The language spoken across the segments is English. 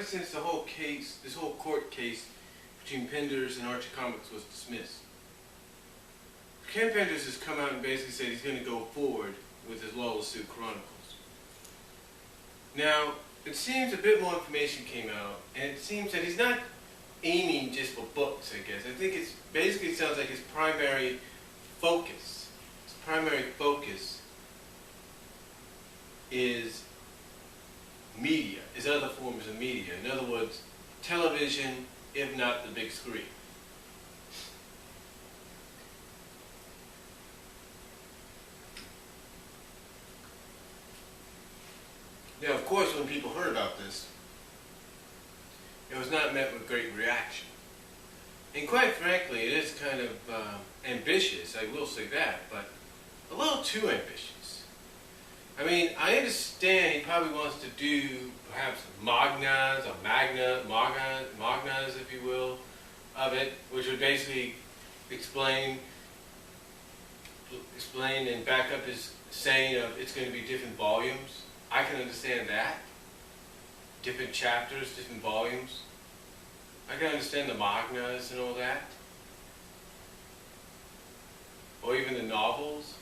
since the whole case, this whole court case between Penders and Archie Comics was dismissed, Ken Penders has come out and basically said he's going to go forward with his Lara-Su Chronicles. Now, it seems a bit more information came out, and it seems that he's not aiming just for books, I guess. I think it's basically sounds like his primary focus is media, is other forms of media. In other words, television, if not the big screen. Now, of course, when people heard about this, it was not met with great reaction. And quite frankly, it is kind of ambitious, I will say that, but a little too ambitious. I mean, I understand he probably wants to do perhaps magnas, if you will, of it, which would basically explain and back up his saying of it's going to be different volumes. I can understand that. Different chapters, different volumes. I can understand the magnas and all that. Or even the novels.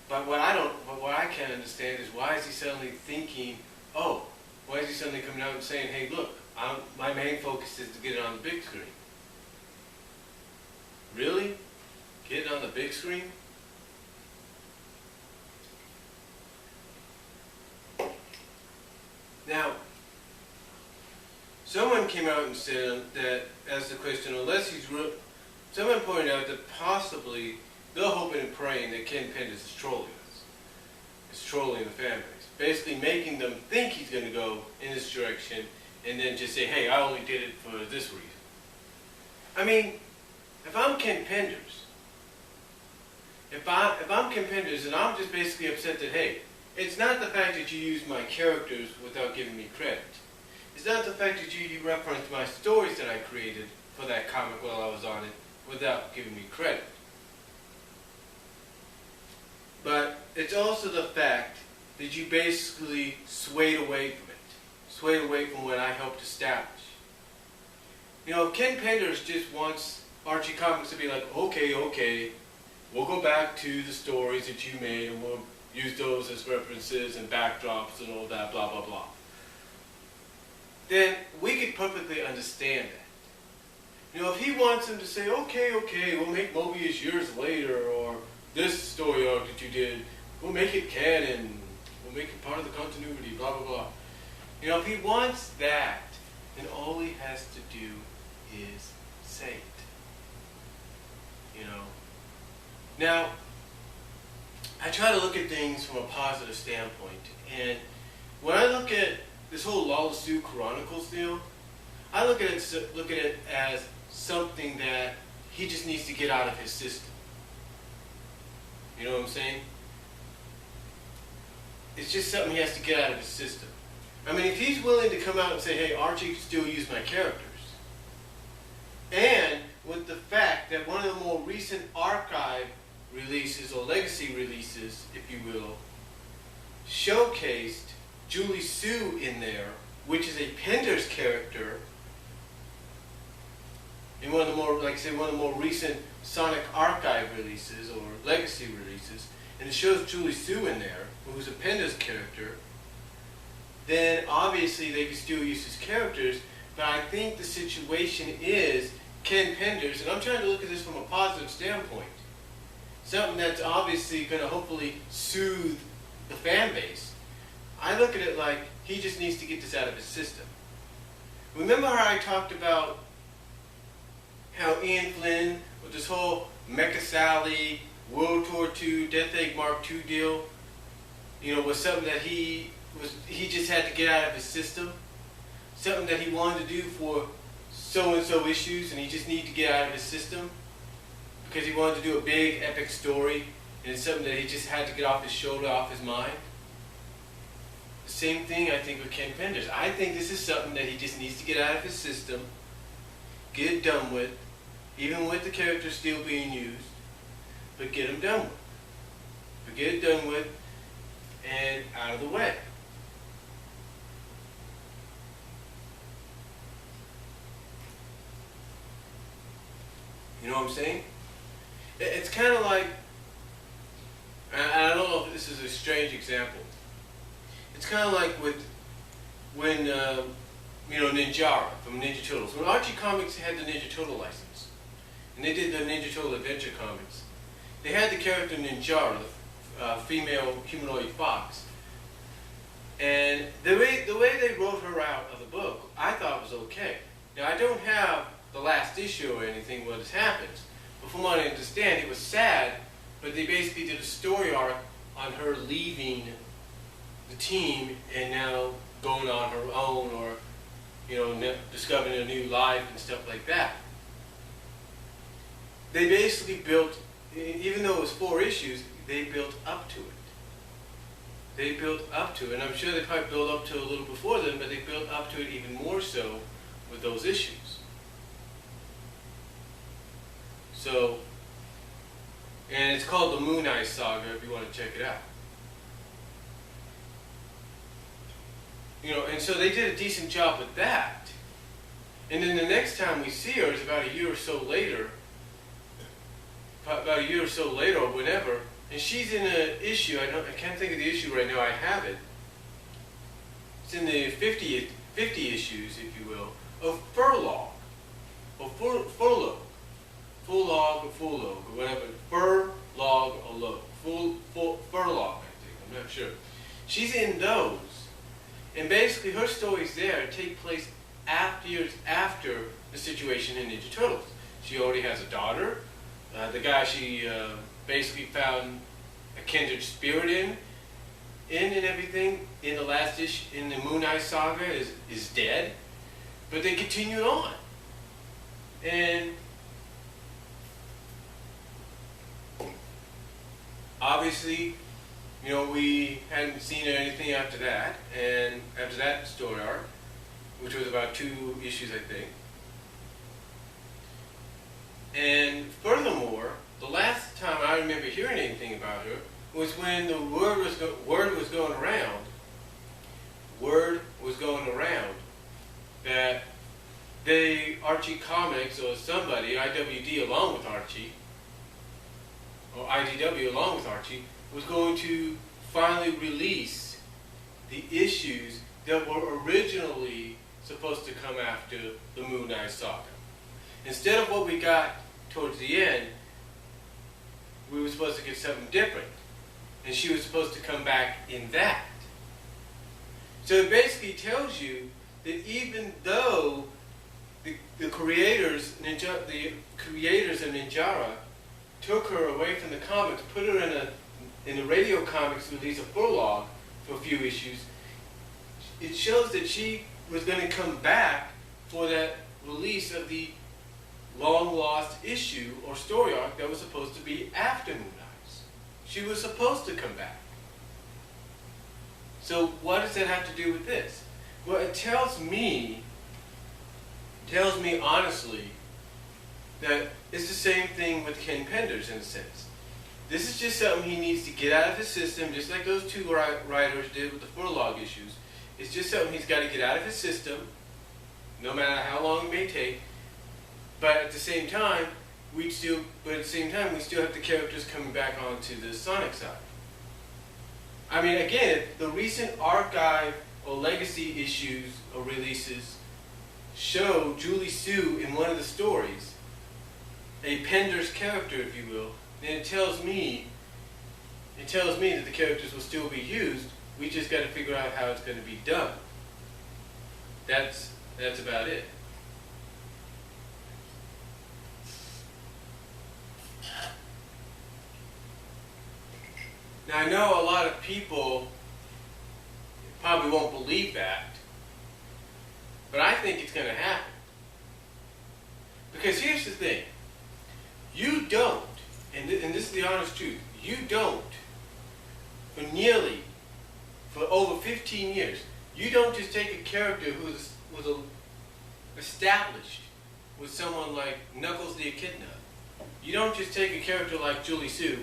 But what I can't understand is why is he suddenly thinking, why is he suddenly coming out and saying, hey look, my main focus is to get it on the big screen. Really? Get it on the big screen? Now, someone came out and said that, asked the question, someone pointed out that possibly they're hoping and praying that Ken Penders is trolling us. Is trolling the fan base. Basically making them think he's going to go in this direction and then just say, hey, I only did it for this reason. I mean, if I'm Ken Penders, if I'm Ken Penders and I'm just basically upset that, hey, it's not the fact that you used my characters without giving me credit. It's not the fact that you referenced my stories that I created for that comic while I was on it without giving me credit. But it's also the fact that you basically swayed away from it. Swayed away from what I helped establish. You know, if Ken Penders just wants Archie Comics to be like, okay, we'll go back to the stories that you made and we'll use those as references and backdrops and all that, blah, blah, blah. Then we could perfectly understand that. You know, if he wants him to say, okay, we'll make Mobius years later, or this story arc that you did, we'll make it canon, we'll make it part of the continuity, blah, blah, blah. You know, if he wants that, then all he has to do is say it. You know? Now, I try to look at things from a positive standpoint, and when I look at this whole Lara-Su Chronicles deal, I look at it as something that he just needs to get out of his system. You know what I'm saying? It's just something he has to get out of his system. I mean, if he's willing to come out and say, hey, Archie can still use my characters, and with the fact that one of the more recent archive releases, or legacy releases, if you will, showcased Julie Sue in there, which is a Penders character, in one of the more, like I say, one of the more recent Sonic archive releases, or legacy releases, and it shows Julie Sue in there, who's a Penders character, then obviously they can still use his characters, but I think the situation is Ken Penders, and I'm trying to look at this from a positive standpoint, something that's obviously going to hopefully soothe the fan base. I look at it like he just needs to get this out of his system. Remember how I talked about how Ian Flynn, with this whole Mecha Sally, World War II, Death Egg Mark II deal, you know, was something that he just had to get out of his system? Something that he wanted to do for so-and-so issues, and he just needed to get out of his system? Because he wanted to do a big, epic story, and it's something that he just had to get off his shoulder, off his mind. The same thing, I think, with Ken Penders. I think this is something that he just needs to get out of his system, get it done with, even with the characters still being used, but get them done with. But get it done with, and out of the way. You know what I'm saying? It's kind of like, I don't know if this is a strange example. It's kind of like when Ninjara from Ninja Turtles. When Archie Comics had the Ninja Turtle license, and they did the Ninja Turtle Adventure comics, they had the character Ninjara, the female humanoid fox. And the way they wrote her out of the book, I thought was okay. Now, I don't have the last issue or anything where this happens, but from what I understand, it was sad, but they basically did a story arc on her leaving the team and now going on her own, or discovering a new life and stuff like that. They basically built, even though it was 4 issues, they built up to it. They built up to it, and I'm sure they probably built up to it a little before then, but they built up to it even more so with those issues. So, and it's called the Moon Eye Saga if you want to check it out. And so they did a decent job with that. And then the next time we see her is about a year or so later, or whenever, and she's in an issue. I can't think of the issue right now. I have it. It's in the 50 issues, if you will, of Furlog, or Furlog, or whatever. Furlog or Log, Furlog, I think. I'm not sure. She's in those, and basically her stories there take place years after the situation in Ninja Turtles. She already has a daughter. The guy she basically found a kindred spirit in and everything in the last issue, in the Moon Eye Saga, is dead. But they continued on. And obviously, we hadn't seen anything after that, and after that story arc, which was about 2 issues, I think. And furthermore, the last time I remember hearing anything about her was when the word was going around that Archie Comics or somebody, IWD along with Archie, or IDW along with Archie, was going to finally release the issues that were originally supposed to come after the Moon Eye Saga. Instead of what we got towards the end, we were supposed to get something different. And she was supposed to come back in that. So it basically tells you that even though the creators of Ninjara took her away from the comics, put her in a radio comics release of Furlog for a few issues, it shows that she was going to come back for that release of the long lost issue or story arc that was supposed to be after Moon Eyes. She was supposed to come back. So what does that have to do with this? Well, it tells me honestly that it's the same thing with Ken Penders in a sense. This is just something he needs to get out of his system, just like those 2 writers did with the Furlog issues. It's just something he's got to get out of his system, no matter how long it may take. But at the same time, we still have the characters coming back onto the Sonic side. I mean, again, the recent archive or legacy issues or releases show Julie Sue in one of the stories, a Penders character, if you will, then it tells me that the characters will still be used. We just got to figure out how it's going to be done. That's about it. Now, I know a lot of people probably won't believe that, but I think it's going to happen. Because here's the thing. You don't, and this is the honest truth, you don't, for over 15 years, you don't just take a character who was established with someone like Knuckles the Echidna. You don't just take a character like Julie Sue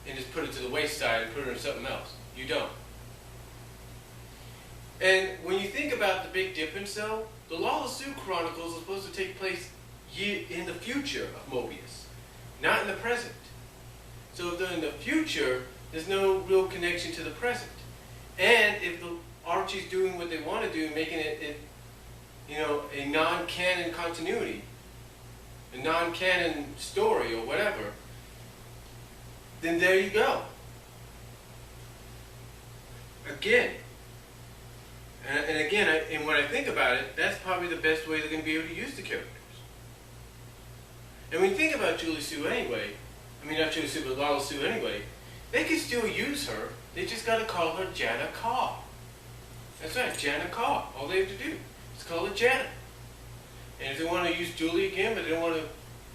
and just put it to the wayside and put her in something else. You don't. And when you think about the big difference, though, the Lara-Su Chronicles are supposed to take place in the future of Mobius. not in the present. So if they're in the future, there's no real connection to the present. And if the Archie's doing what they want to do, making it a non-canon continuity, a non-canon story or whatever, then there you go. Again, and again, and when I think about it, that's probably the best way they're going to be able to use the characters. And when you think about Julie Sue anyway, I mean not Julie Sue, but Lara-Su anyway, they can still use her. They just got to call her Jana Carr. That's right, Jana Carr. All they have to do is call her Jana. And if they want to use Julie again, but they don't want to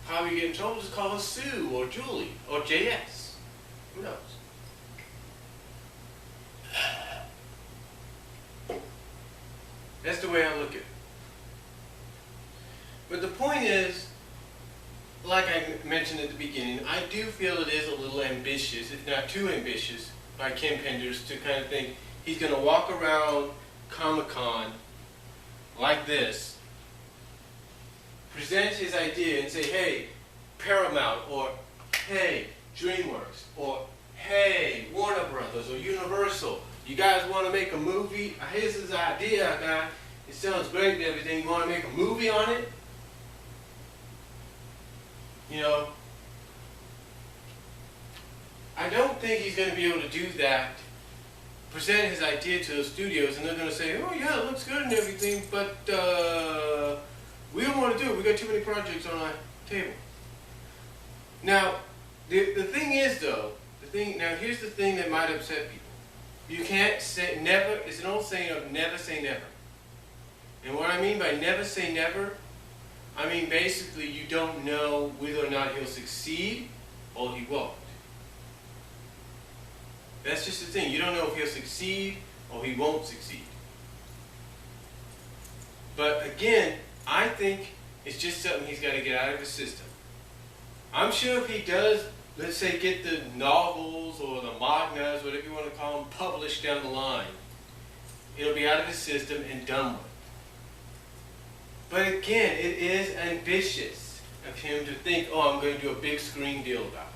probably get in trouble, just call her Sue or Julie or JS. Who knows? That's the way I look at it. But the point is, like I mentioned at the beginning, I do feel it is a little ambitious, if not too ambitious, by Ken Penders to kind of think he's going to walk around Comic-Con like this, present his idea and say, hey, Paramount, or hey, DreamWorks, or hey, Warner Brothers, or Universal, you guys want to make a movie? Here's his idea I got. It sounds great and everything. You want to make a movie on it? You know, I don't think he's going to be able to do that, present his idea to the studios, and they're going to say, oh yeah, it looks good and everything, but we don't want to do it. We got too many projects on our table. Now, the thing is though, here's the thing that might upset people. You can't say never, it's an old saying of never say never. And what I mean by never say never, I mean basically you don't know whether or not he'll succeed or he won't. That's just the thing. You don't know if he'll succeed or he won't succeed. But again, I think it's just something he's got to get out of his system. I'm sure if he does, let's say, get the novels or the mangas, whatever you want to call them, published down the line, it'll be out of his system and done with. But again, it is ambitious of him to think, oh, I'm going to do a big screen deal about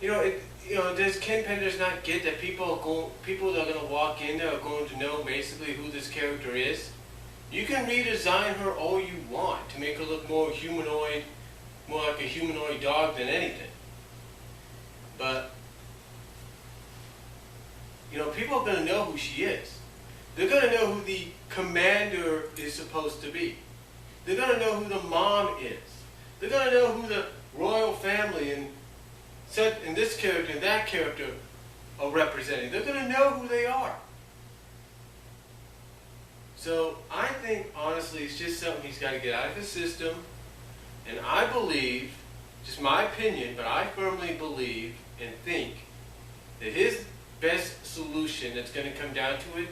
it. Does Ken Penders not get that people that are going to walk in there are going to know basically who this character is? You can redesign her all you want to make her look more humanoid, more like a humanoid dog than anything. But, people are going to know who she is. They're going to know who the commander is supposed to be. They're going to know who the mom is. They're going to know who the royal family and this character and that character are representing. They're going to know who they are. So I think, honestly, it's just something he's got to get out of his system. And I believe, just my opinion, but I firmly believe and think that his best solution that's going to come down to it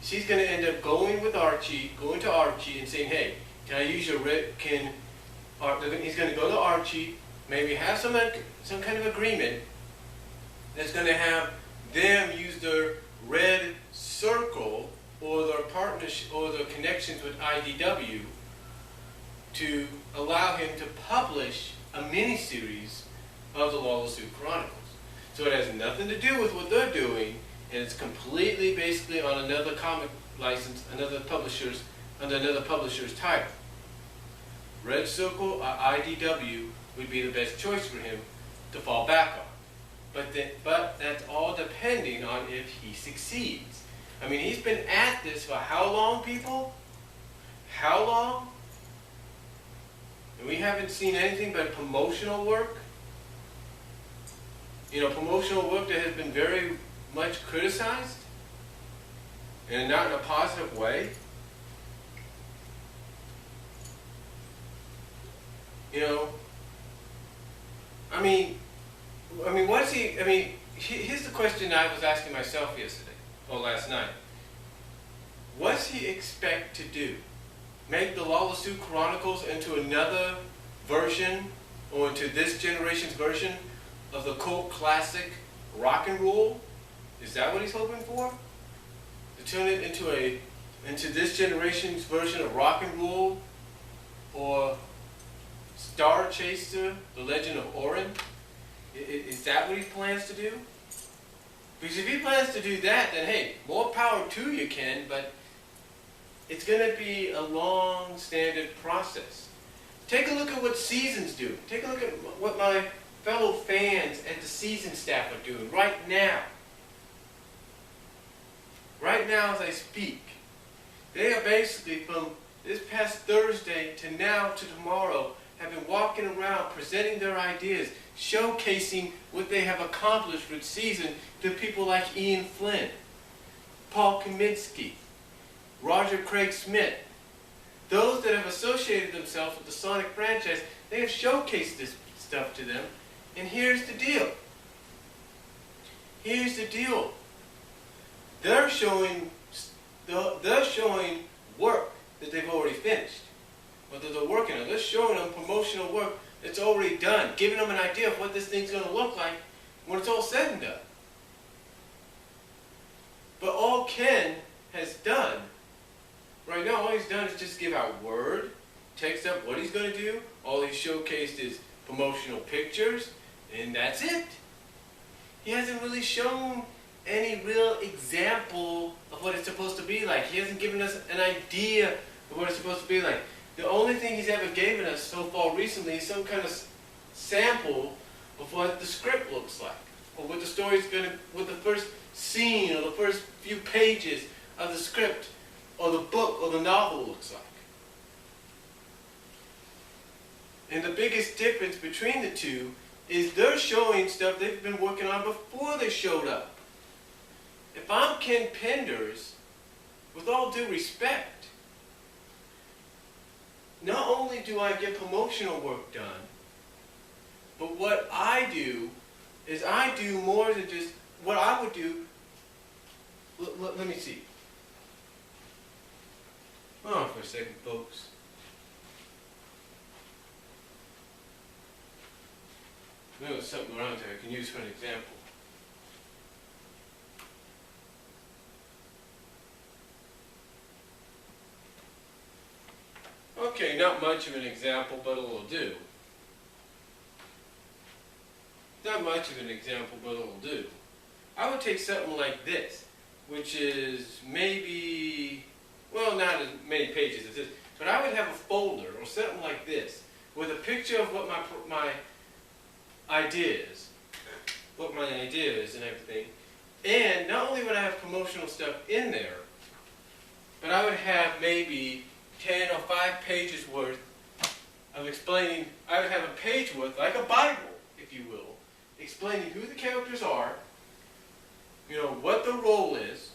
is he's going to end up going to Archie and saying, hey, can I use your he's going to go to Archie, maybe have some kind of agreement that's going to have them use their red circle or their partnership or their connections with IDW to allow him to publish a mini-series of the Lara-Su Chronicles. So it has nothing to do with what they're doing, and it's completely basically on another comic license, under another publisher's title. Red Circle or IDW would be the best choice for him to fall back on. But that's all depending on if he succeeds. I mean, he's been at this for how long, people? How long? And we haven't seen anything but promotional work. Promotional work that has been very much criticized, and not in a positive way. Here's the question I was asking myself yesterday, or last night. What's he expect to do? Make the Lara-Su Chronicles into another version, or into this generation's version of the cult classic Rock and Roll? Is that what he's hoping for? To turn it into this generation's version of Rock and Roll, or Star car chaser, The Legend of Orin? Is that what he plans to do? Because if he plans to do that, then hey, more power to you, Ken, but it's going to be a long, standard process. Take a look at what Seasons do. Take a look at what my fellow fans at the Season staff are doing right now. Right now as I speak. They are basically from this past Thursday to now to tomorrow have been walking around presenting their ideas, showcasing what they have accomplished with Season to people like Ian Flynn, Paul Kaminsky, Roger Craig Smith. Those that have associated themselves with the Sonic franchise, they have showcased this stuff to them. And here's the deal. Here's the deal. They're showing work that they've already finished. Or that they're working on. They're showing them promotional work that's already done. Giving them an idea of what this thing's going to look like when it's all said and done. But all Ken has done, right now all he's done is just give out word, text up what he's going to do. All he's showcased is promotional pictures, and that's it. He hasn't really shown any real example of what it's supposed to be like. He hasn't given us an idea of what it's supposed to be like. The only thing he's ever given us so far recently is some kind of sample of what the script looks like, or what the story's going to, what the first scene or the first few pages of the script or the book or the novel looks like. And the biggest difference between the two is they're showing stuff they've been working on before they showed up. If I'm Ken Penders, with all due respect, not only do I get promotional work done, but what I do is I do more than just what I would do. Let me see. Hold on for a second, folks. There's something around there I can use for an example. Okay, not much of an example, but it'll do. Not much of an example, but it'll do. I would take something like this, which is maybe, well, not as many pages as this, but I would have a folder or something like this with a picture of what my ideas, and everything. And not only would I have promotional stuff in there, but I would have maybe 10 or 5 pages worth of explaining. I would have a page worth, like a Bible, if you will, explaining who the characters are, you know, what the role is,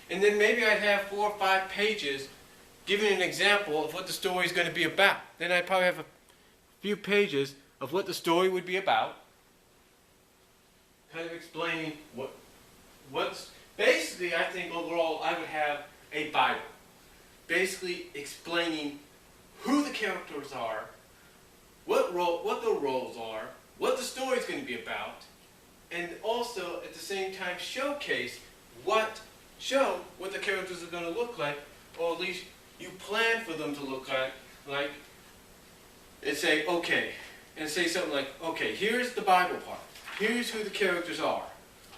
and then maybe I'd have 4 or 5 pages giving an example of what the story is going to be about. Then I'd probably have a few pages of what the story would be about, kind of explaining what's basically, I think overall I would have a Bible. Basically explaining who the characters are, what the roles are, what the story's going to be about, and also at the same time show what the characters are going to look like, or at least you plan for them to look like, and say, okay, and say something like, okay, here's the Bible part, here's who the characters are,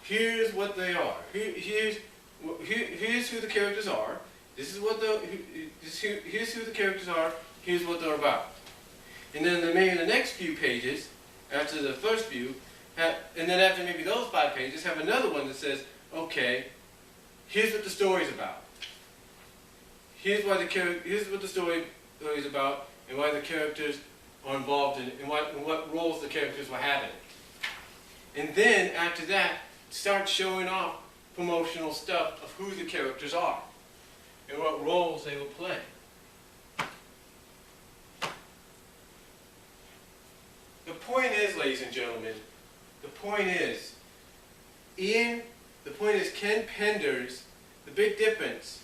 here's what they are, here's who the characters are. Here's who the characters are, here's what they're about. And then maybe the next few pages, after the first few, and then after maybe those 5 pages, have another one that says, okay, here's what the story's about. Here's what the story is about, and why the characters are involved in it, and what roles the characters will have in it. And then, after that, start showing off promotional stuff of who the characters are and what roles they will play. The point is, ladies and gentlemen, the point is Ken Penders, the big difference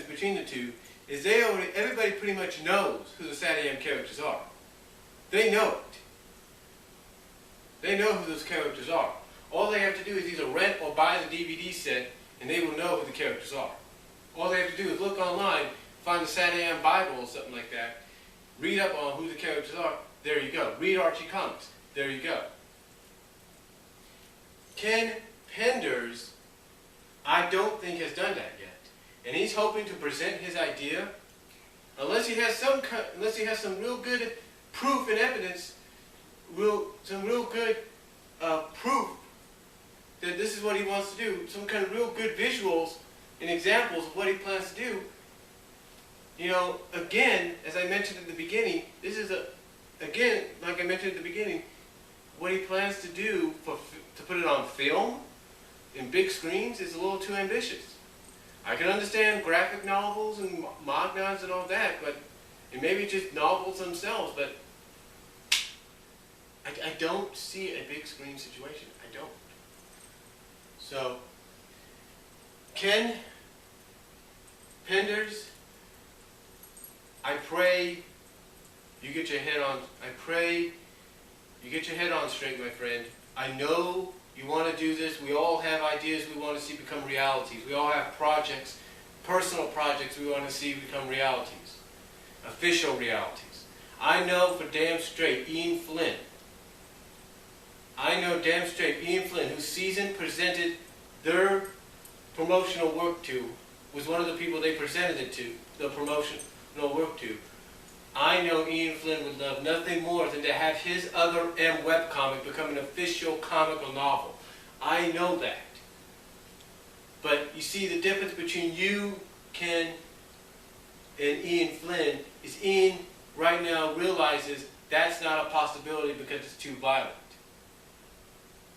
between the two is everybody pretty much knows who the SatAM characters are. They know it. They know who those characters are. All they have to do is either rent or buy the DVD set, and they will know who the characters are. All they have to do is look online, find the SatAM Bible or something like that, Read up on who the characters are. There you go. Read Archie Comics. There you go. Ken Penders, I don't think has done that yet, and he's hoping to present his idea. Unless he has some real good proof and evidence, some real good proof that this is what he wants to do, some kind of real good visuals and examples of what he plans to do. You know, again, as I mentioned at the beginning, like I mentioned at the beginning, what he plans to do to put it on film in big screens is a little too ambitious. I can understand graphic novels and mangas and all that, and maybe just novels themselves, but I don't see a big screen situation. I don't. So, Ken Penders, I pray you get your head on. I pray you get your head on straight, my friend. I know you want to do this. We all have ideas we want to see become realities. We all have projects, personal projects we want to see become realities, official realities. I know for damn straight Ian Flynn. I know damn straight Ian Flynn, whose season presented their promotional work to, was one of the people they presented it to, the promotional work to. I know Ian Flynn would love nothing more than to have his other M webcomic become an official comical novel. I know that. But you see, the difference between you, Ken, and Ian Flynn is Ian right now realizes that's not a possibility because it's too violent.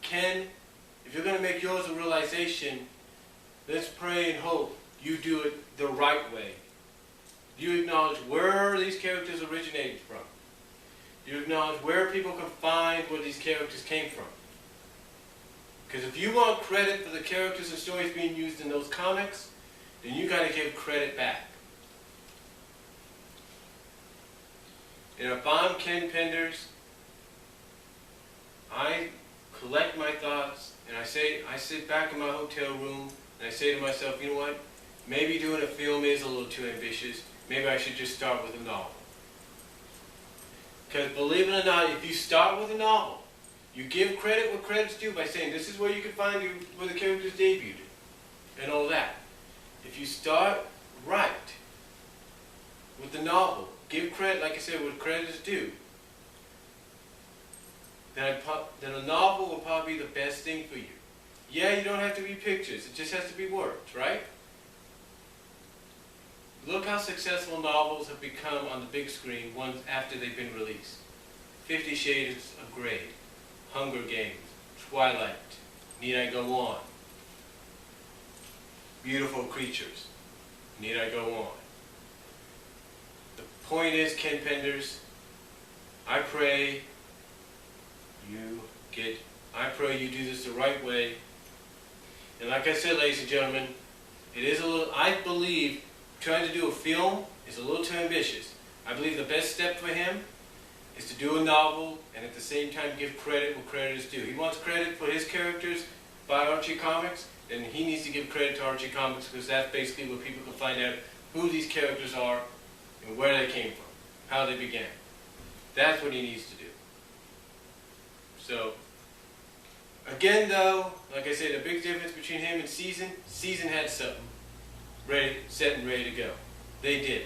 Ken, if you're going to make yours a realization, let's pray and hope you do it the right way. You acknowledge where these characters originated from. You acknowledge where people can find where these characters came from. Because if you want credit for the characters and stories being used in those comics, then you got to give credit back. And if I'm Ken Penders, I collect my thoughts and I sit back in my hotel room and I say to myself, you know what? Maybe doing a film is a little too ambitious. Maybe I should just start with a novel. Because believe it or not, if you start with a novel, you give credit where credit's due by saying this is where you can find where the characters debuted and all that. If you start right with the novel, give credit, like I said, where credit is due, then a novel will probably be the best thing for you. Yeah, you don't have to be pictures. It just has to be words, right? Look how successful novels have become on the big screen once after they've been released. 50 Shades of Grey, Hunger Games, Twilight, Need I Go On, Beautiful Creatures, Need I Go On. The point is, Ken Penders, I pray you do this the right way. And like I said, ladies and gentlemen, it is a little, I believe trying to do a film is a little too ambitious. I believe the best step for him is to do a novel and at the same time give credit where credit is due. He wants credit for his characters by Archie Comics, then he needs to give credit to Archie Comics because that's basically where people can find out who these characters are and where they came from, how they began. That's what he needs to do. So, again though, like I said, the big difference between him and Season had something set and ready to go. They did.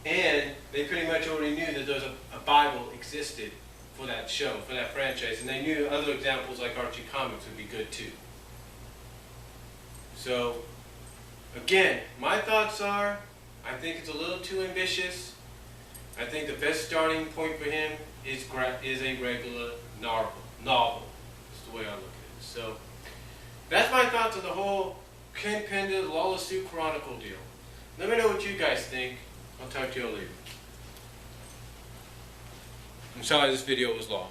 And they pretty much already knew that there's a Bible existed for that show, for that franchise, and they knew other examples like Archie Comics would be good too. So, again, my thoughts are, I think it's a little too ambitious. I think the best starting point for him is a regular novel. That's the way I look at it. So, that's my thoughts on the whole Ken Penders, Lara-Su Chronicles deal. Let me know what you guys think. I'll talk to you later. I'm sorry this video was long.